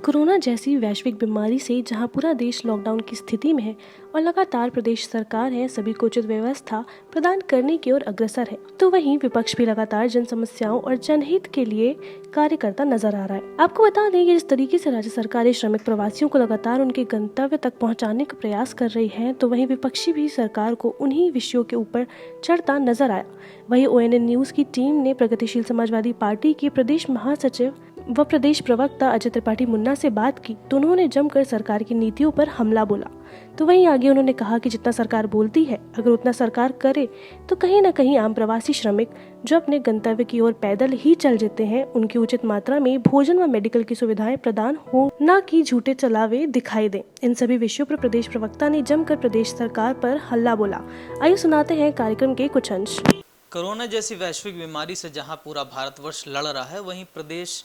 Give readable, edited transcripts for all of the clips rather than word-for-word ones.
Corona जैसी वैश्विक बीमारी से जहां पूरा देश लॉकडाउन की स्थिति में है और लगातार प्रदेश सरकार है सभी को उचित व्यवस्था प्रदान करने की ओर अग्रसर है, तो वहीं विपक्ष भी लगातार जन समस्याओं और जनहित के लिए कार्य करता नजर आ रहा है। आपको बता दें कि जिस तरीके से राज्य सरकारें श्रमिक प्रवासियों को लगातार उनके गंतव्य तक पहुंचाने का प्रयास कर रही है, तो वहीं विपक्षी भी सरकार को उन्हीं विषयों के ऊपर चढ़ता नजर आया। वहीं ONN न्यूज की टीम ने प्रगतिशील समाजवादी पार्टी के प्रदेश महासचिव व प्रदेश प्रवक्ता अजय त्रिपाठी मुन्ना से बात की, तो उन्होंने जमकर सरकार की नीतियों पर हमला बोला। तो वहीं आगे उन्होंने कहा कि जितना सरकार बोलती है अगर उतना सरकार करे तो कहीं न कहीं आम प्रवासी श्रमिक जो अपने गंतव्य की ओर पैदल ही चल जाते हैं उनकी उचित मात्रा में भोजन व मेडिकल की सुविधाएं प्रदान हो, न कि झूठे चलावे दिखाई दें। इन सभी विषयों पर प्रदेश प्रवक्ता ने जमकर प्रदेश सरकार पर हल्ला बोला। आइए सुनाते हैं कार्यक्रम के कुछ अंश। कोरोना जैसी वैश्विक बीमारी से जहां पूरा भारतवर्ष लड़ रहा है, वहीं प्रदेश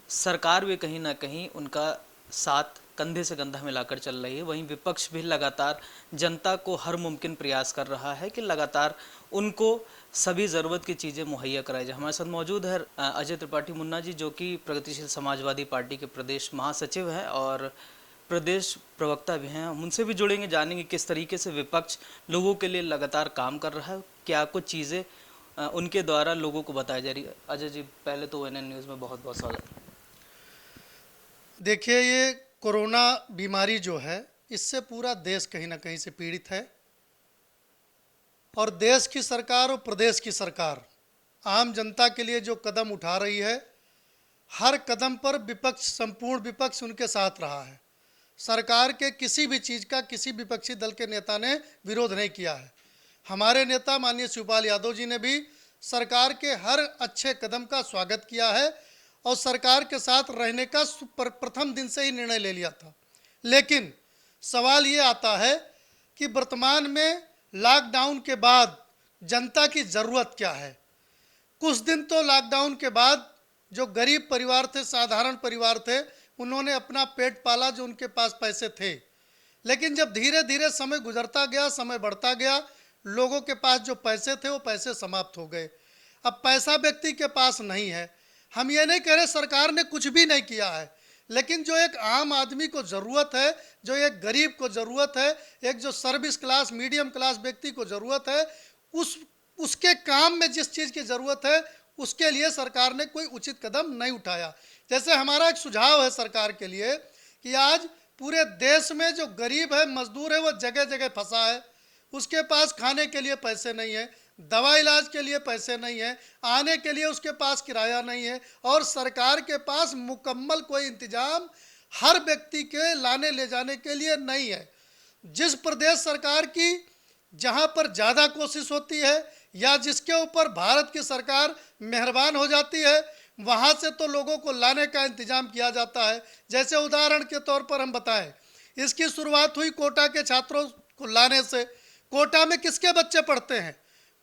सरकार भी कहीं ना कहीं उनका साथ कंधे से कंधा मिलाकर चल रही है। वहीं विपक्ष भी लगातार जनता को हर मुमकिन प्रयास कर रहा है कि लगातार उनको सभी ज़रूरत की चीज़ें मुहैया कराई जाए। हमारे साथ मौजूद है अजय त्रिपाठी मुन्ना जी, जो कि प्रगतिशील समाजवादी पार्टी के प्रदेश महासचिव हैं और प्रदेश प्रवक्ता भी हैं। हम उनसे भी जुड़ेंगे, जानेंगे किस तरीके से विपक्ष लोगों के लिए लगातार काम कर रहा है, क्या कुछ चीज़ें उनके द्वारा लोगों को बताई जा रही है। अजय जी, पहले तो ONN न्यूज़ में बहुत बहुत स्वागत। देखिए, ये कोरोना बीमारी जो है इससे पूरा देश कहीं ना कहीं से पीड़ित है और देश की सरकार और प्रदेश की सरकार आम जनता के लिए जो कदम उठा रही है, हर कदम पर विपक्ष, संपूर्ण विपक्ष उनके साथ रहा है। सरकार के किसी भी चीज़ का किसी विपक्षी दल के नेता ने विरोध नहीं किया है। हमारे नेता माननीय शिवपाल यादव जी ने भी सरकार के हर अच्छे कदम का स्वागत किया है और सरकार के साथ रहने का प्रथम दिन से ही निर्णय ले लिया था। लेकिन सवाल ये आता है कि वर्तमान में लॉकडाउन के बाद जनता की ज़रूरत क्या है। कुछ दिन तो लॉकडाउन के बाद जो गरीब परिवार थे, साधारण परिवार थे, उन्होंने अपना पेट पाला जो उनके पास पैसे थे। लेकिन जब धीरे धीरे समय गुजरता गया, समय बढ़ता गया, लोगों के पास जो पैसे थे वो पैसे समाप्त हो गए। अब पैसा व्यक्ति के पास नहीं है। हम ये नहीं कह रहे सरकार ने कुछ भी नहीं किया है, लेकिन जो एक आम आदमी को ज़रूरत है, जो एक गरीब को ज़रूरत है, एक जो सर्विस क्लास, मीडियम क्लास व्यक्ति को ज़रूरत है, उसके काम में जिस चीज़ की ज़रूरत है उसके लिए सरकार ने कोई उचित कदम नहीं उठाया। जैसे हमारा एक सुझाव है सरकार के लिए कि आज पूरे देश में जो गरीब है, मजदूर है, वो जगह जगह फंसा है। उसके पास खाने के लिए पैसे नहीं है, दवा इलाज के लिए पैसे नहीं है, आने के लिए उसके पास किराया नहीं है और सरकार के पास मुकम्मल कोई इंतजाम हर व्यक्ति के लाने ले जाने के लिए नहीं है। जिस प्रदेश सरकार की जहां पर ज़्यादा कोशिश होती है या जिसके ऊपर भारत की सरकार मेहरबान हो जाती है, वहां से तो लोगों को लाने का इंतजाम किया जाता है। जैसे उदाहरण के तौर पर हम बताएं, इसकी शुरुआत हुई कोटा के छात्रों को लाने से। कोटा में किसके बच्चे पढ़ते हैं?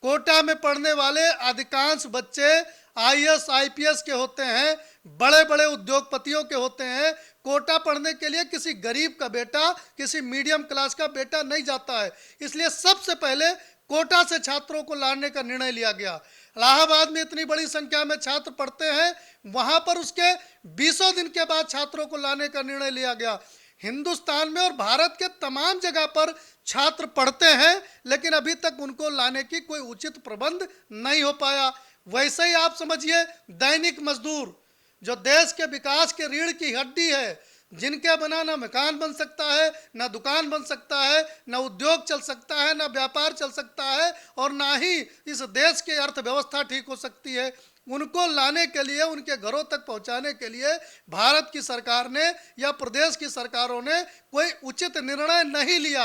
कोटा में पढ़ने वाले अधिकांश बच्चे IAS IPS के होते हैं, बड़े बड़े उद्योगपतियों के होते हैं। कोटा पढ़ने के लिए किसी गरीब का बेटा, किसी मीडियम क्लास का बेटा नहीं जाता है। इसलिए सबसे पहले कोटा से छात्रों को लाने का निर्णय लिया गया। इलाहाबाद में इतनी बड़ी संख्या में छात्र पढ़ते हैं, वहां पर उसके 20 दिन के बाद छात्रों को लाने का निर्णय लिया गया। हिंदुस्तान में और भारत के तमाम जगह पर छात्र पढ़ते हैं, लेकिन अभी तक उनको लाने की कोई उचित प्रबंध नहीं हो पाया। वैसे ही आप समझिए, दैनिक मजदूर जो देश के विकास के रीढ़ की हड्डी है, जिनके बिना ना मकान बन सकता है, ना दुकान बन सकता है, ना उद्योग चल सकता है, ना व्यापार चल सकता है और ना ही इस देश की अर्थव्यवस्था ठीक हो सकती है, उनको लाने के लिए, उनके घरों तक पहुंचाने के लिए भारत की सरकार ने या प्रदेश की सरकारों ने कोई उचित निर्णय नहीं लिया।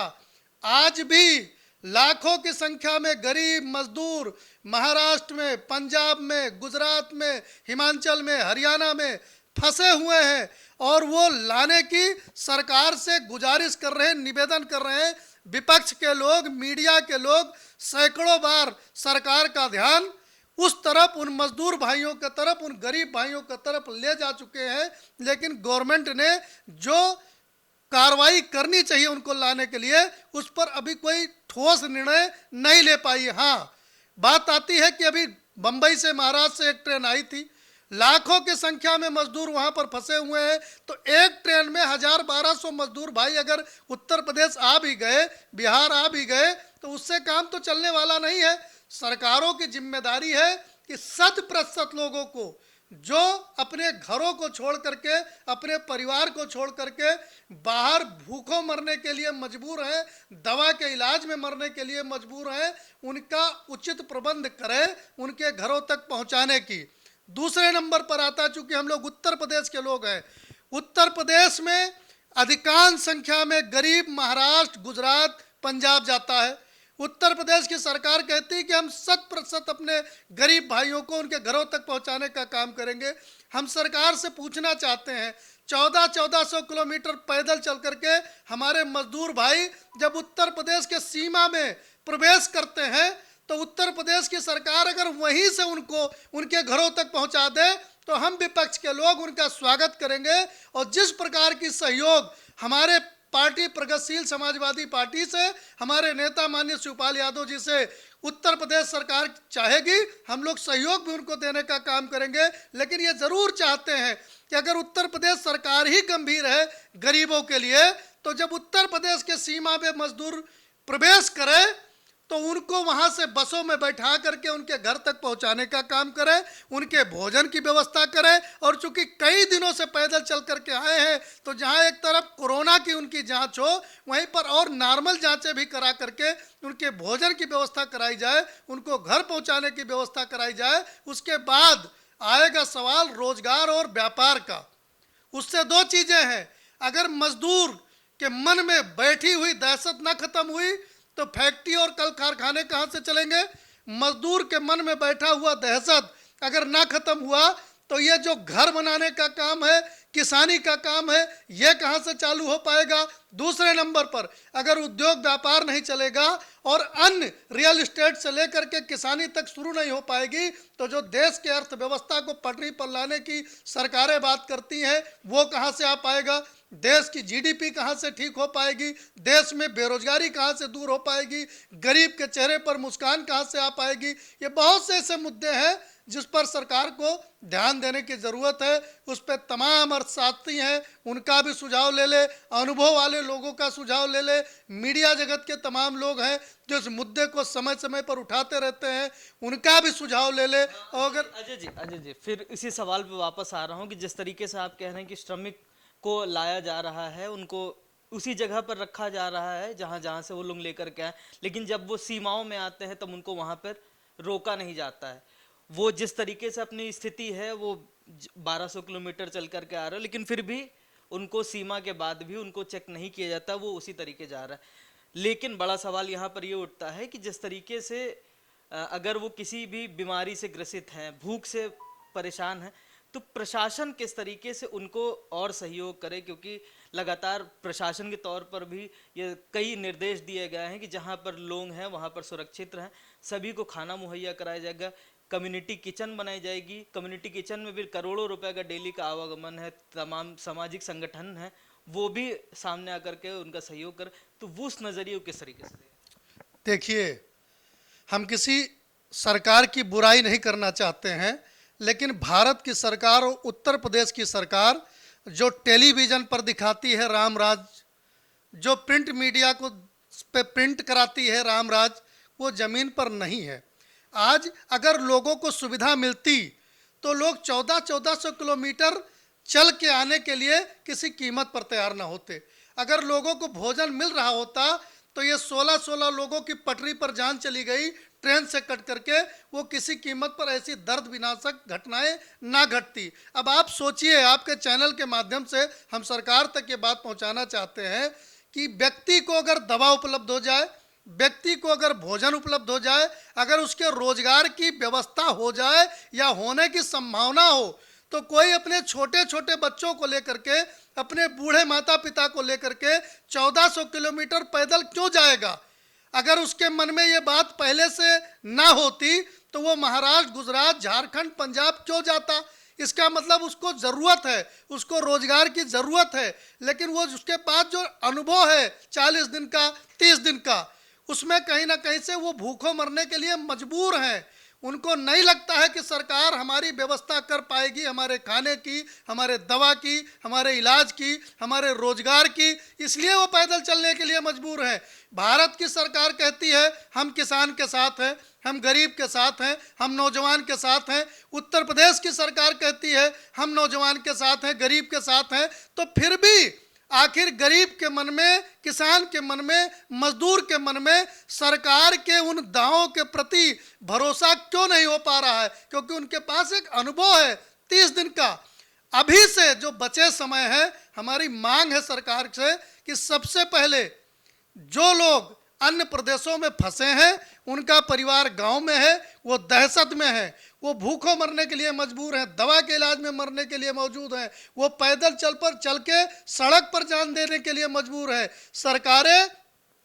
आज भी लाखों की संख्या में गरीब मजदूर महाराष्ट्र में, पंजाब में, गुजरात में, हिमाचल में, हरियाणा में फंसे हुए हैं और वो लाने की सरकार से गुजारिश कर रहे हैं, निवेदन कर रहे हैं। विपक्ष के लोग, मीडिया के लोग सैकड़ों बार सरकार का ध्यान उस तरफ, उन मजदूर भाइयों की तरफ, उन गरीब भाइयों की तरफ ले जा चुके हैं, लेकिन गवर्नमेंट ने जो कार्रवाई करनी चाहिए उनको लाने के लिए, उस पर अभी कोई ठोस निर्णय नहीं ले पाई। हाँ, बात आती है कि अभी बंबई से, महाराष्ट्र से एक ट्रेन आई थी, लाखों की संख्या में मजदूर वहां पर फंसे हुए हैं। तो एक ट्रेन में 1000-1200 मजदूर भाई अगर उत्तर प्रदेश आ भी गए, बिहार आ भी गए, तो उससे काम तो चलने वाला नहीं है। सरकारों की जिम्मेदारी है कि 100% लोगों को जो अपने घरों को छोड़ करके, अपने परिवार को छोड़ करके बाहर भूखों मरने के लिए मजबूर हैं, दवा के इलाज में मरने के लिए मजबूर हैं, उनका उचित प्रबंध करें उनके घरों तक पहुंचाने की। दूसरे नंबर पर आता है, चूंकि हम लोग उत्तर प्रदेश के लोग हैं, उत्तर प्रदेश में अधिकांश संख्या में गरीब महाराष्ट्र, गुजरात, पंजाब जाता है। उत्तर प्रदेश की सरकार कहती है कि हम 100% अपने गरीब भाइयों को उनके घरों तक पहुंचाने का काम करेंगे। हम सरकार से पूछना चाहते हैं, 1400 किलोमीटर पैदल चल करके हमारे मजदूर भाई जब उत्तर प्रदेश के सीमा में प्रवेश करते हैं, तो उत्तर प्रदेश की सरकार अगर वहीं से उनको उनके घरों तक पहुंचा दे तो हम विपक्ष के लोग उनका स्वागत करेंगे। और जिस प्रकार की सहयोग हमारे पार्टी प्रगतिशील समाजवादी पार्टी से, हमारे नेता माननीय शिवपाल यादव जी से उत्तर प्रदेश सरकार चाहेगी, हम लोग सहयोग भी उनको देने का काम करेंगे। लेकिन ये जरूर चाहते हैं कि अगर उत्तर प्रदेश सरकार ही गंभीर है गरीबों के लिए, तो जब उत्तर प्रदेश के सीमा में मजदूर प्रवेश करे तो उनको वहां से बसों में बैठा करके उनके घर तक पहुंचाने का काम करें, उनके भोजन की व्यवस्था करें। और चूंकि कई दिनों से पैदल चल करके आए हैं, तो जहां एक तरफ कोरोना की उनकी जांच हो, वहीं पर और नॉर्मल जांचें भी करा करके उनके भोजन की व्यवस्था कराई जाए, उनको घर पहुंचाने की व्यवस्था कराई जाए। उसके बाद आएगा सवाल रोजगार और व्यापार का। उससे दो चीजें हैं, अगर मजदूर के मन में बैठी हुई दहशत न खत्म हुई तो फैक्ट्री और कल कारखाने कहां से चलेंगे। मजदूर के मन में बैठा हुआ दहशत अगर ना खत्म हुआ तो ये जो घर बनाने का काम है, किसानी का काम है, ये कहां से चालू हो पाएगा। दूसरे नंबर पर अगर उद्योग व्यापार नहीं चलेगा और अन्य रियल एस्टेट से लेकर के किसानी तक शुरू नहीं हो पाएगी, तो जो देश के अर्थव्यवस्था को पटरी पर लाने की सरकारें बात करती हैं, वो कहां से आ पाएगा। देश की जीडीपी कहां से ठीक हो पाएगी, देश में बेरोजगारी कहां से दूर हो पाएगी, गरीब के चेहरे पर मुस्कान कहां से आ पाएगी। ये बहुत से ऐसे मुद्दे हैं जिस पर सरकार को ध्यान देने की जरूरत है। उस पर तमाम अर्थशास्त्री हैं, उनका भी सुझाव ले ले, अनुभव वाले लोगों का सुझाव ले ले, मीडिया जगत के तमाम लोग हैं जो इस मुद्दे को समय समय पर उठाते रहते हैं, उनका भी सुझाव ले ले। और अगर अजय जी फिर इसी सवाल पे वापस आ रहा हूँ कि जिस तरीके से आप कह रहे हैं कि श्रमिक को लाया जा रहा है, उनको उसी जगह पर रखा जा रहा है जहां जहां से वो लोग लेकर के आए, लेकिन जब वो सीमाओं में आते हैं तब उनको वहां पर रोका नहीं जाता है। वो जिस तरीके से अपनी स्थिति है वो 1200 किलोमीटर चल करके आ रहे हो, लेकिन फिर भी उनको सीमा के बाद भी उनको चेक नहीं किया जाता, वो उसी तरीके जा रहा है। लेकिन बड़ा सवाल यहाँ पर ये उठता है कि जिस तरीके से अगर वो किसी भी बीमारी से ग्रसित हैं, भूख से परेशान हैं, तो प्रशासन किस तरीके से उनको और सहयोग करे, क्योंकि लगातार प्रशासन के तौर पर भी ये कई निर्देश दिए गए हैं कि जहां पर लोग हैं वहां पर सुरक्षित रहें, सभी को खाना मुहैया कराया जाएगा, कम्युनिटी किचन बनाई जाएगी, कम्युनिटी किचन में भी करोड़ों रुपए का डेली का आवागमन है, तमाम सामाजिक संगठन है वो भी सामने आकर के उनका सहयोग कर, तो वो उस नजरिए किस तरीके से। देखिए, हम किसी सरकार की बुराई नहीं करना चाहते हैं, लेकिन भारत की सरकार और उत्तर प्रदेश की सरकार जो टेलीविज़न पर दिखाती है राम राज, जो प्रिंट मीडिया को पे प्रिंट कराती है राम राज, वो ज़मीन पर नहीं है। आज अगर लोगों को सुविधा मिलती तो लोग 1400 किलोमीटर चल के आने के लिए किसी कीमत पर तैयार ना होते। अगर लोगों को भोजन मिल रहा होता तो ये 16 लोगों की पटरी पर जान चली गई ट्रेन से कट करके, वो किसी कीमत पर ऐसी दर्द विनाशक घटनाएं ना घटती। अब आप सोचिए, आपके चैनल के माध्यम से हम सरकार तक ये बात पहुंचाना चाहते हैं कि व्यक्ति को अगर दवा उपलब्ध हो जाए, व्यक्ति को अगर भोजन उपलब्ध हो जाए, अगर उसके रोजगार की व्यवस्था हो जाए या होने की संभावना हो, तो कोई अपने छोटे छोटे बच्चों को लेकर के, अपने बूढ़े माता पिता को लेकर के 1400 किलोमीटर पैदल क्यों जाएगा। अगर उसके मन में ये बात पहले से ना होती तो वो महाराष्ट्र, गुजरात, झारखंड, पंजाब क्यों जाता। इसका मतलब उसको ज़रूरत है, उसको रोजगार की ज़रूरत है, लेकिन वो उसके पास जो अनुभव है 40 दिन का, 30 दिन का, उसमें कहीं ना कहीं से वो भूखों मरने के लिए मजबूर हैं। उनको नहीं लगता है कि सरकार हमारी व्यवस्था कर पाएगी, हमारे खाने की, हमारे दवा की, हमारे इलाज की, हमारे रोजगार की, इसलिए वो पैदल चलने के लिए मजबूर हैं। भारत की सरकार कहती है हम किसान के साथ हैं, हम गरीब के साथ हैं, हम नौजवान के साथ हैं। उत्तर प्रदेश की सरकार कहती है हम नौजवान के साथ हैं, गरीब के साथ हैं। तो फिर भी आखिर गरीब के मन में, किसान के मन में, मजदूर के मन में सरकार के उन दावों के प्रति भरोसा क्यों नहीं हो पा रहा है? क्योंकि उनके पास एक अनुभव है 30 दिन का। अभी से जो बचे समय है, हमारी मांग है सरकार से कि सबसे पहले जो लोग अन्य प्रदेशों में फंसे हैं, उनका परिवार गांव में है, वो दहशत में है, वो भूखों मरने के लिए मजबूर हैं, दवा के इलाज में मरने के लिए मौजूद हैं, वो पैदल चल के सड़क पर जान देने के लिए मजबूर है। सरकारें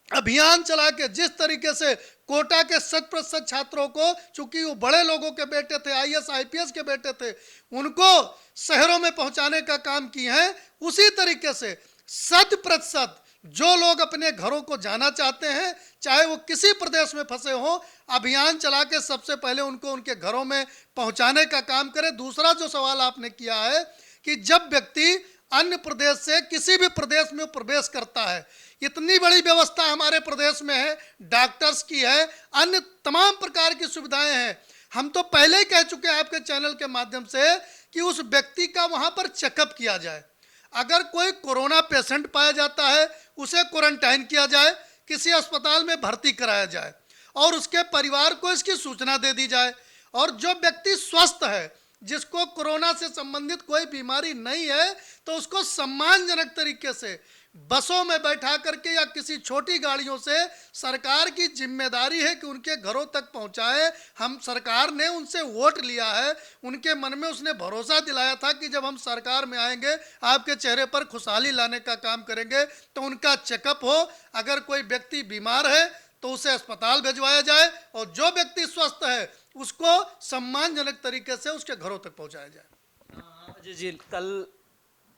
अभियान चला के जिस तरीके से कोटा के 100% छात्रों को, चूंकि वो बड़े लोगों के बेटे थे, IAS IPS के बेटे थे, उनको शहरों में पहुंचाने का काम किए हैं, उसी तरीके से 100% जो लोग अपने घरों को जाना चाहते हैं, चाहे वो किसी प्रदेश में फंसे हों, अभियान चला के सबसे पहले उनको उनके घरों में पहुंचाने का काम करें। दूसरा जो सवाल आपने किया है कि जब व्यक्ति अन्य प्रदेश से किसी भी प्रदेश में प्रवेश करता है, इतनी बड़ी व्यवस्था हमारे प्रदेश में है, डॉक्टर्स की है, अन्य तमाम प्रकार की सुविधाएं हैं। हम तो पहले ही कह चुके हैं आपके चैनल के माध्यम से कि उस व्यक्ति का वहां पर चेकअप किया जाए। अगर कोई कोरोना पेशेंट पाया जाता है, उसे क्वारंटाइन किया जाए, किसी अस्पताल में भर्ती कराया जाए और उसके परिवार को इसकी सूचना दे दी जाए। और जो व्यक्ति स्वस्थ है, जिसको कोरोना से संबंधित कोई बीमारी नहीं है, तो उसको सम्मानजनक तरीके से बसों में बैठा करके या किसी छोटी गाड़ियों से, सरकार की जिम्मेदारी है कि उनके घरों तक पहुंचाए। हम सरकार ने उनसे वोट लिया है, उनके मन में उसने भरोसा दिलाया था कि जब हम सरकार में आएंगे आपके चेहरे पर खुशहाली लाने का काम करेंगे। तो उनका चेकअप हो, अगर कोई व्यक्ति बीमार है तो उसे अस्पताल भिजवाया जाए और जो व्यक्ति स्वस्थ है उसको सम्मानजनक तरीके से उसके घरों तक पहुंचाया जाए। अजय जी, कल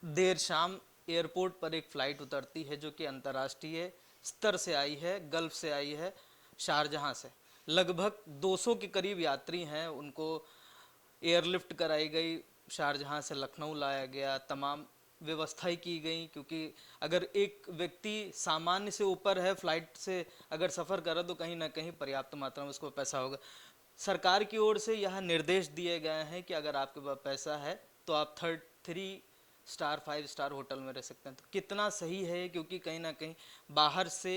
देर शाम एयरपोर्ट पर एक फ़्लाइट उतरती है जो कि अंतर्राष्ट्रीय स्तर से आई है, गल्फ से आई है, शारजहां से। लगभग 200 के करीब यात्री हैं, उनको एयरलिफ्ट कराई गई, शारजहां से लखनऊ लाया गया, तमाम व्यवस्थाएं की गई। क्योंकि अगर एक व्यक्ति सामान्य से ऊपर है, फ्लाइट से अगर सफ़र करे तो कहीं ना कहीं पर्याप्त मात्रा में उसको पैसा होगा। सरकार की ओर से यह निर्देश दिए गए हैं कि अगर आपके पास पैसा है तो आप 3 स्टार 5 स्टार होटल में रह सकते हैं। तो कितना सही है? क्योंकि कहीं ना कहीं बाहर से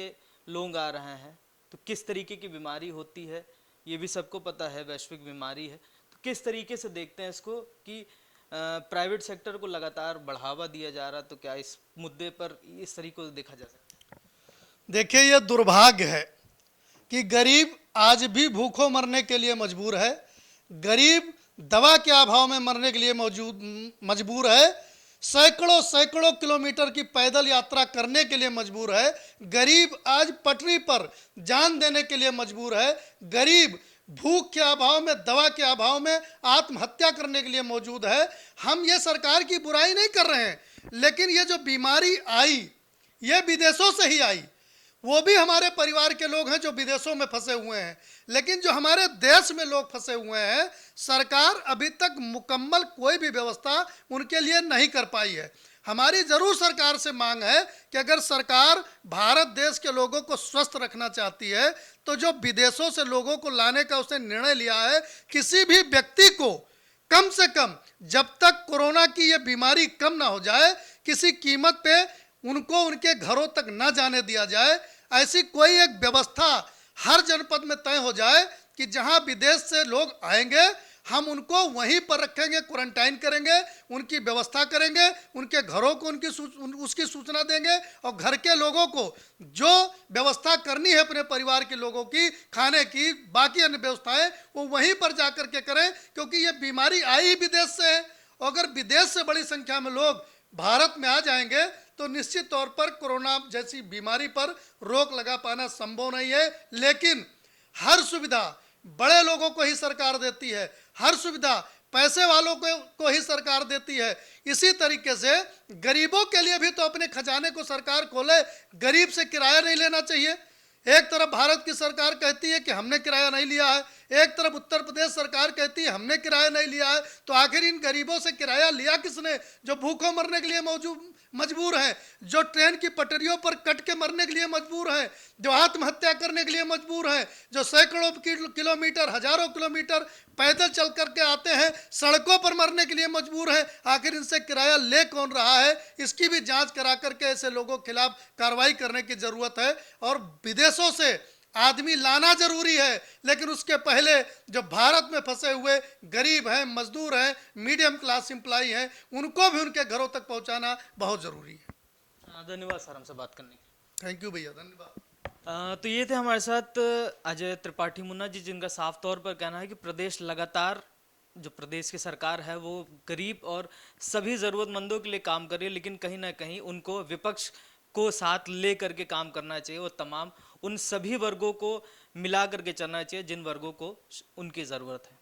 लोग आ रहे हैं, तो किस तरीके की बीमारी होती है ये भी सबको पता है, वैश्विक बीमारी है। तो किस तरीके से देखते हैं इसको कि प्राइवेट सेक्टर को लगातार बढ़ावा दिया जा रहा, तो क्या इस मुद्दे पर इस तरीके से देखा जा सकता है? देखिए, यह दुर्भाग्य है कि गरीब आज भी भूखों मरने के लिए मजबूर है, गरीब दवा के अभाव में मरने के लिए मजबूर है, सैकड़ों किलोमीटर की पैदल यात्रा करने के लिए मजबूर है, गरीब आज पटरी पर जान देने के लिए मजबूर है, गरीब भूख के अभाव में, दवा के अभाव में आत्महत्या करने के लिए मौजूद है। हम ये सरकार की बुराई नहीं कर रहे हैं, लेकिन ये जो बीमारी आई ये विदेशों से ही आई। वो भी हमारे परिवार के लोग हैं जो विदेशों में फंसे हुए हैं, लेकिन जो हमारे देश में लोग फंसे हुए हैं, सरकार अभी तक मुकम्मल कोई भी व्यवस्था उनके लिए नहीं कर पाई है। हमारी जरूर सरकार से मांग है कि अगर सरकार भारत देश के लोगों को स्वस्थ रखना चाहती है, तो जो विदेशों से लोगों को लाने का उसने निर्णय लिया है, किसी भी व्यक्ति को कम से कम जब तक कोरोना की ये बीमारी कम ना हो जाए, किसी कीमत पे उनको उनके घरों तक ना जाने दिया जाए। ऐसी कोई एक व्यवस्था हर जनपद में तय हो जाए कि जहां विदेश से लोग आएंगे हम उनको वहीं पर रखेंगे, क्वारंटाइन करेंगे, उनकी व्यवस्था करेंगे, उनके घरों को उसकी सूचना देंगे और घर के लोगों को जो व्यवस्था करनी है अपने परिवार के लोगों की, खाने की, बाकी अन्य व्यवस्थाएं, वो वहीं पर जा कर के करें। क्योंकि ये बीमारी आई ही विदेश से है, और अगर विदेश से बड़ी संख्या में लोग भारत में आ जाएंगे तो निश्चित तौर पर कोरोना जैसी बीमारी पर रोक लगा पाना संभव नहीं है। लेकिन हर सुविधा बड़े लोगों को ही सरकार देती है, हर सुविधा पैसे वालों को ही सरकार देती है। इसी तरीके से गरीबों के लिए भी तो अपने खजाने को सरकार खोले, गरीब से किराया नहीं लेना चाहिए। एक तरफ भारत की सरकार कहती है कि हमने किराया नहीं लिया है, एक तरफ उत्तर प्रदेश सरकार कहती है हमने किराया नहीं लिया है, तो आखिर इन गरीबों से किराया लिया किसने, जो भूखों मरने के लिए मजबूर हैं, जो ट्रेन की पटरियों पर कट के मरने के लिए मजबूर हैं, जो आत्महत्या करने के लिए मजबूर हैं, जो सैकड़ों किलोमीटर, हजारों किलोमीटर पैदल चल करके आते हैं, सड़कों पर मरने के लिए मजबूर हैं। आखिर इनसे किराया ले कौन रहा है, इसकी भी जांच करा करके ऐसे लोगों के खिलाफ कार्रवाई करने की जरूरत है। और विदेशों से आदमी लाना जरूरी है, लेकिन उसके पहले जो भारत में फंसे हुए गरीब हैं, मजदूर हैं, मीडियम क्लास एम्प्लॉई हैं, उनको भी उनके घरों तक पहुंचाना बहुत जरूरी है। धन्यवाद सर हमसे बात करने के थैंक यू भैया, धन्यवाद। तो ये थे हमारे साथ अजय त्रिपाठी मुन्ना जी, जिनका साफ तौर पर कहना है कि प्रदेश लगातार, जो प्रदेश की सरकार है वो गरीब और सभी ज़रूरतमंदों के लिए काम कर रही है, लेकिन कहीं ना कहीं उनको विपक्ष को साथ ले करके काम करना चाहिए और तमाम उन सभी वर्गों को मिला करके चलना चाहिए जिन वर्गों को उनकी ज़रूरत है।